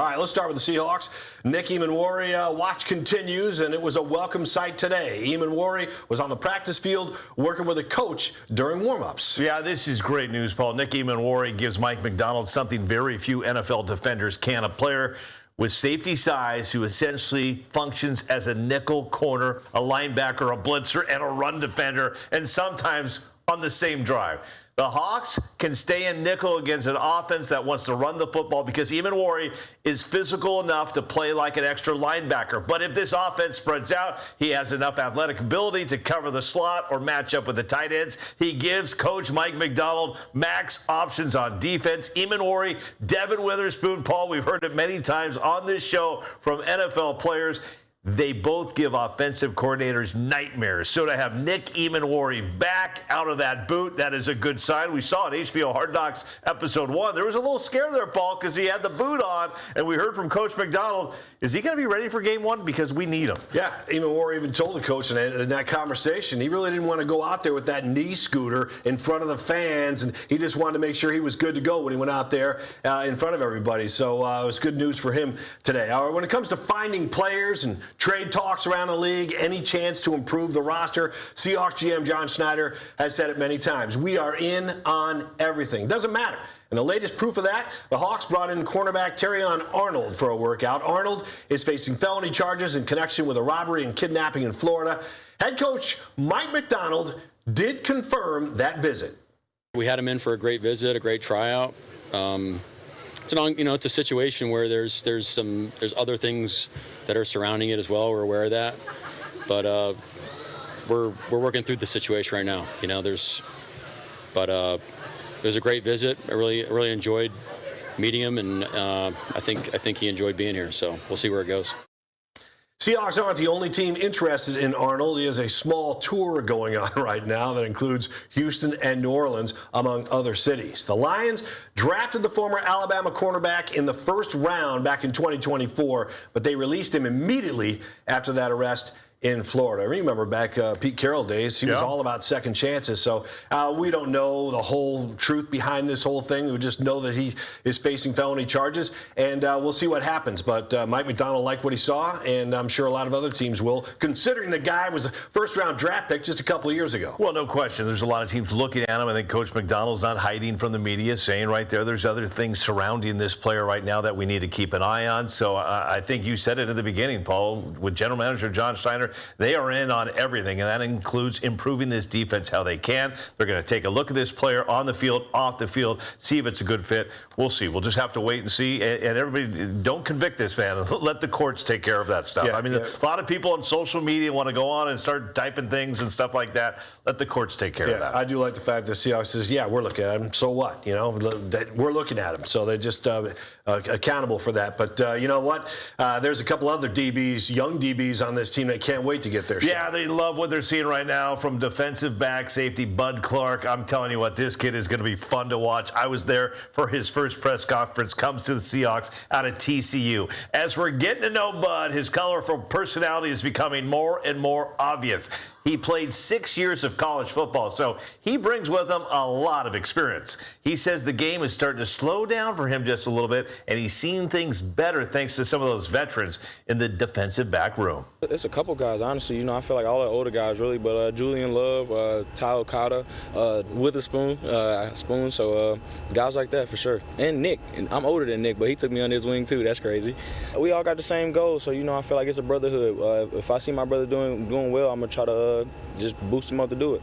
All right, let's start with the Seahawks. Nick Emmanwori, watch continues, and it was a welcome sight today. Emmanwori was on the practice field working with a coach during warm-ups. Yeah, this is great news, Paul. Nick Emmanwori gives Mike Macdonald something very few NFL defenders can. A player with safety size who essentially functions as a nickel corner, a linebacker, a blitzer, and a run defender, and sometimes on the same drive. The Hawks can stay in nickel against an offense that wants to run the football because Emmanwori is physical enough to play like an extra linebacker. But if this offense spreads out, he has enough athletic ability to cover the slot or match up with the tight ends. He gives Coach Mike Macdonald max options on defense. Emmanwori, Devin Witherspoon, Paul, we've heard it many times on this show from NFL players. They both give offensive coordinators nightmares. So to have Nick Emmanwori back out of that boot, that is a good sign. We saw it, HBO Hard Knocks Episode 1. There was a little scare there, Paul, because he had the boot on, and we heard from Coach Macdonald, is he going to be ready for Game 1? Because we need him. Yeah, Emmanwori even told the coach in that conversation, he really didn't want to go out there with that knee scooter in front of the fans, and he just wanted to make sure he was good to go when he went out there in front of everybody. So it was good news for him today. When it comes to finding players and trade talks around the league, any chance to improve the roster, Seahawks GM John Schneider has said it many times. We are in on everything. Doesn't matter. And the latest proof of that, the Hawks brought in cornerback Terrion Arnold for a workout. Arnold is facing felony charges in connection with a robbery and kidnapping in Florida. Head coach Mike Macdonald did confirm that visit. We had him in for a great visit, a great tryout. It's a situation where there's other things that are surrounding it as well. We're aware of that, but we're working through the situation right now. It was a great visit. I really enjoyed meeting him, and I think he enjoyed being here. So we'll see where it goes. Seahawks aren't the only team interested in Arnold. He has a small tour going on right now that includes Houston and New Orleans, among other cities. The Lions drafted the former Alabama cornerback in the first round back in 2024, but they released him immediately after that arrest in Florida. I remember back Pete Carroll days, he was all about second chances. So we don't know the whole truth behind this whole thing. We just know that he is facing felony charges, and we'll see what happens. But Mike Macdonald liked what he saw, and I'm sure a lot of other teams will, considering the guy was a first-round draft pick just a couple of years ago. Well, no question. There's a lot of teams looking at him. I think Coach Macdonald's not hiding from the media, saying right there's other things surrounding this player right now that we need to keep an eye on. So I think you said it at the beginning, Paul, with General Manager John Schneider. They are in on everything, and that includes improving this defense how they can. They're going to take a look at this player on the field, off the field, see if it's a good fit. We'll see. We'll just have to wait and see. And everybody, don't convict this man. Let the courts take care of that stuff. Yeah, a lot of people on social media want to go on and start typing things and stuff like that. Let the courts take care of that. I do like the fact that Seahawks says, we're looking at him. So what? We're looking at him. So they're just accountable for that. But you know what? There's a couple other DBs, young DBs on this team that can't wait to get their shot. Yeah, they love what they're seeing right now from defensive back safety Bud Clark. I'm telling you what, this kid is going to be fun to watch. I was there for his first press conference, comes to the Seahawks out of TCU. As we're getting to know Bud, his colorful personality is becoming more and more obvious. He played 6 years of college football, so he brings with him a lot of experience. He says the game is starting to slow down for him just a little bit, and he's seen things better thanks to some of those veterans in the defensive back room. There's a couple guys, honestly. I feel like all the older guys, really, but Julian Love, Ty Okada, Witherspoon, Spoon, so guys like that for sure. And Nick. And I'm older than Nick, but he took me under his wing, too. That's crazy. We all got the same goals, so, I feel like it's a brotherhood. If I see my brother doing well, I'm going to try to just boost him up to do it.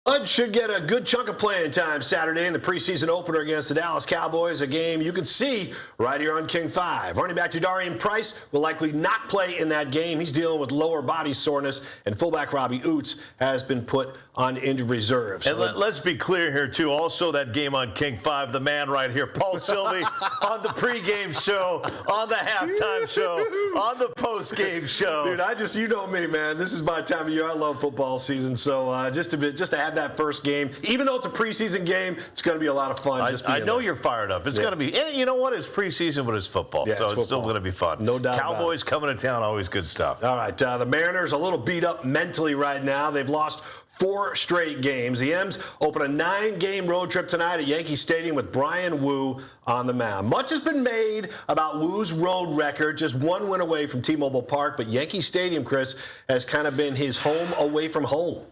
Bud should get a good chunk of playing time Saturday in the preseason opener against the Dallas Cowboys, a game you can see right here on King 5. Running back Jadarian Price will likely not play in that game. He's dealing with lower body soreness, and fullback Robbie Oots has been put on injured reserve. And let's be clear here, too. Also, that game on King 5, the man right here, Paul Sylvie, on the pregame show, on the halftime show, on the postgame show. Dude, you know me, man. This is my time of year. I love football season, so just to have that that first game. Even though it's a preseason game, it's going to be a lot of fun. I know you're fired up. It's going to be, and you know what? It's preseason, but it's football. Yeah, so it's still football. going to be fun. No doubt Cowboys about it. coming to town, always good stuff. All right, the Mariners a little beat up mentally right now. They've lost 4 straight games. The M's open a 9-game road trip tonight at Yankee Stadium with Bryan Woo on the mound. Much has been made about Woo's road record, just 1 win away from T-Mobile Park, but Yankee Stadium, Chris, has kind of been his home away from home.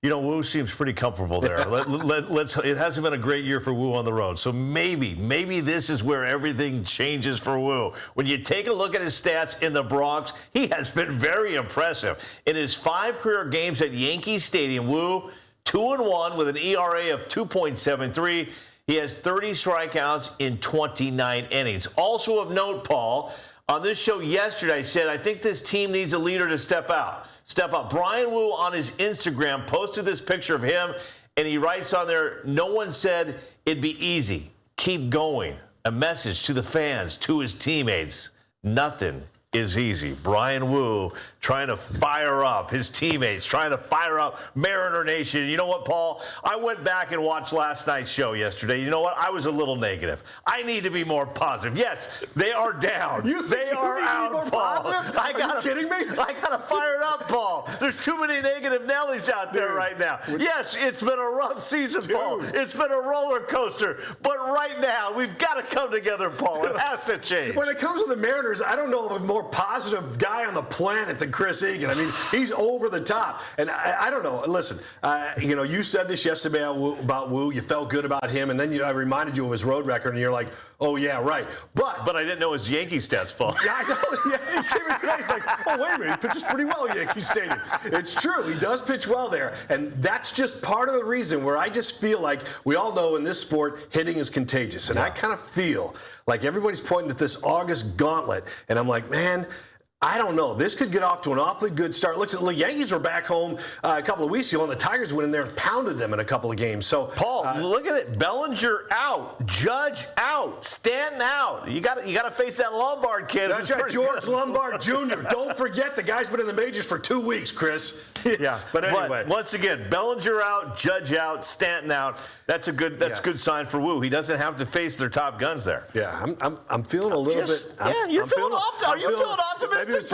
You know, Woo seems pretty comfortable there. It hasn't been a great year for Woo on the road. So maybe this is where everything changes for Woo. When you take a look at his stats in the Bronx, he has been very impressive. In his 5 career games at Yankee Stadium, Woo, 2-1 with an ERA of 2.73. He has 30 strikeouts in 29 innings. Also of note, Paul, on this show yesterday, I said, I think this team needs a leader to step up. Bryan Woo on his Instagram posted this picture of him, and he writes on there, no one said it'd be easy. Keep going. A message to the fans, to his teammates. Nothing is easy. Bryan Woo trying to fire up his teammates, trying to fire up Mariner Nation. You know what, Paul? I went back and watched last night's show yesterday. You know what? I was a little negative. I need to be more positive. Yes, they are down. You think they are out, more Paul. positive? Are you kidding me? I got to fire it up, Paul. There's too many negative Nellies out there right now. Yes, it's been a rough season, Paul. It's been a roller coaster. But right now, we've got to come together, Paul. It has to change. When it comes to the Mariners, I don't know of a more positive guy on the planet than Chris Egan. I mean, he's over the top. And I don't know. Listen, you know, you said this yesterday about Woo. You felt good about him. And then I reminded you of his road record. And you're like, oh, yeah, right. But I didn't know his Yankee stats, Paul. Yeah, I know. The Yankees came in today. It's like, oh, wait a minute. He pitches pretty well at Yankee Stadium. It's true. He does pitch well there. And that's just part of the reason where I just feel like we all know in this sport, hitting is contagious. And I kind of feel like everybody's pointing at this August gauntlet. And I'm like, man, I don't know. This could get off to an awfully good start. Look, the Yankees were back home a couple of weeks ago, and the Tigers went in there and pounded them in a couple of games. So, Paul, look at it. Bellinger out, Judge out, Stanton out. You got to face that Lombard kid. That's right, George Lombard Jr. Don't forget, the guy's been in the majors for 2 weeks, Chris. Yeah, but anyway, once again, Bellinger out, Judge out, Stanton out. That's a good sign for Woo. He doesn't have to face their top guns there. Yeah, I'm feeling a little bit. You're feeling optimistic. Are you feeling optimistic? Maybe it's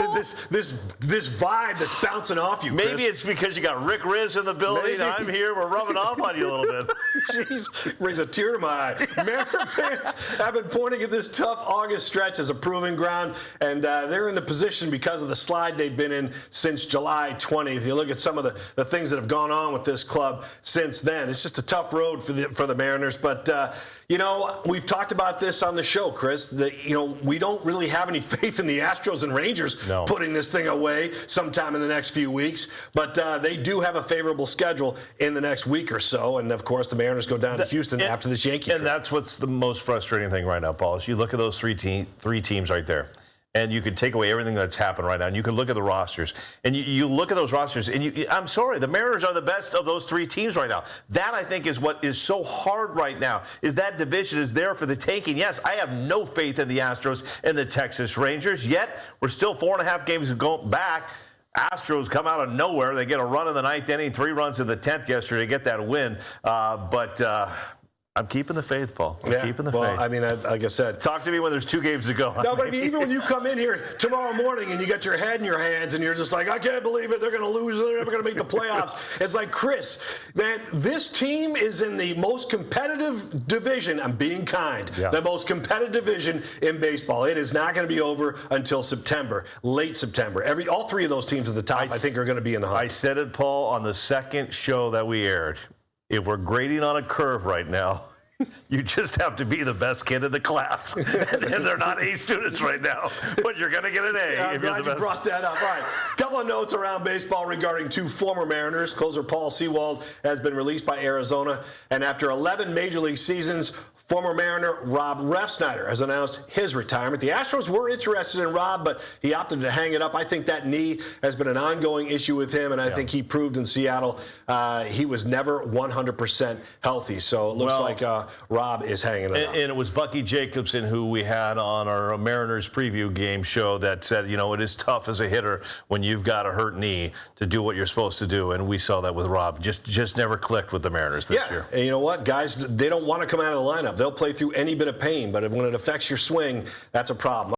this vibe that's bouncing off you, Chris. Maybe it's because you got Rick Riz in the building. Maybe. I'm here. We're rubbing off on you a little bit. Jeez, brings a tear to my eye. Mariner fans have been pointing at this tough August stretch as a proving ground, and they're in the position because of the slide they've been in since July 20th. You look at some of the things that have gone on with this club since then. It's just a tough road for the Mariners, but you know, we've talked about this on the show, Chris. We don't really have any faith in the Astros and Rangers putting this thing away sometime in the next few weeks. But they do have a favorable schedule in the next week or so. And, of course, the Mariners go down to Houston after this Yankee trip. And that's what's the most frustrating thing right now, Paul, is you look at those three teams right there. And you can take away everything that's happened right now, and you can look at the rosters. And you look at those rosters, and I'm sorry, the Mariners are the best of those 3 teams right now. That, I think, is what is so hard right now, is that division is there for the taking. Yes, I have no faith in the Astros and the Texas Rangers, yet we're still 4.5 games back. Astros come out of nowhere. They get a run in the 9th inning, 3 runs in the 10th yesterday to get that win. I'm keeping the faith, Paul. Keeping the faith. Well, I mean, like I said. Talk to me when there's 2 games to go. No, but I mean, even when you come in here tomorrow morning and you got your head in your hands and you're just like, I can't believe it, they're going to lose, they're never going to make the playoffs. It's like, Chris, man, this team is in the most competitive division. I'm being kind. The most competitive division in baseball. It is not going to be over until September, late September. All 3 of those teams at the top, I think, are going to be in the hunt. I said it, Paul, on the second show that we aired. If we're grading on a curve right now, you just have to be the best kid in the class. And they're not A students right now, but you're going to get an A. I'm glad you brought that up. All right, a couple of notes around baseball regarding 2 former Mariners. Closer Paul Sewald has been released by Arizona, and after 11 Major League seasons, Former Mariner Rob Refsnyder has announced his retirement. The Astros were interested in Rob, but he opted to hang it up. I think that knee has been an ongoing issue with him, and I think he proved in Seattle he was never 100% healthy. So it looks like Rob is hanging it up. And it was Bucky Jacobson, who we had on our Mariners preview game show, that said, you know, it is tough as a hitter when you've got a hurt knee to do what you're supposed to do, and we saw that with Rob. Just never clicked with the Mariners this year. And you know what, guys, they don't want to come out of the lineup. They'll play through any bit of pain, but when it affects your swing, that's a problem.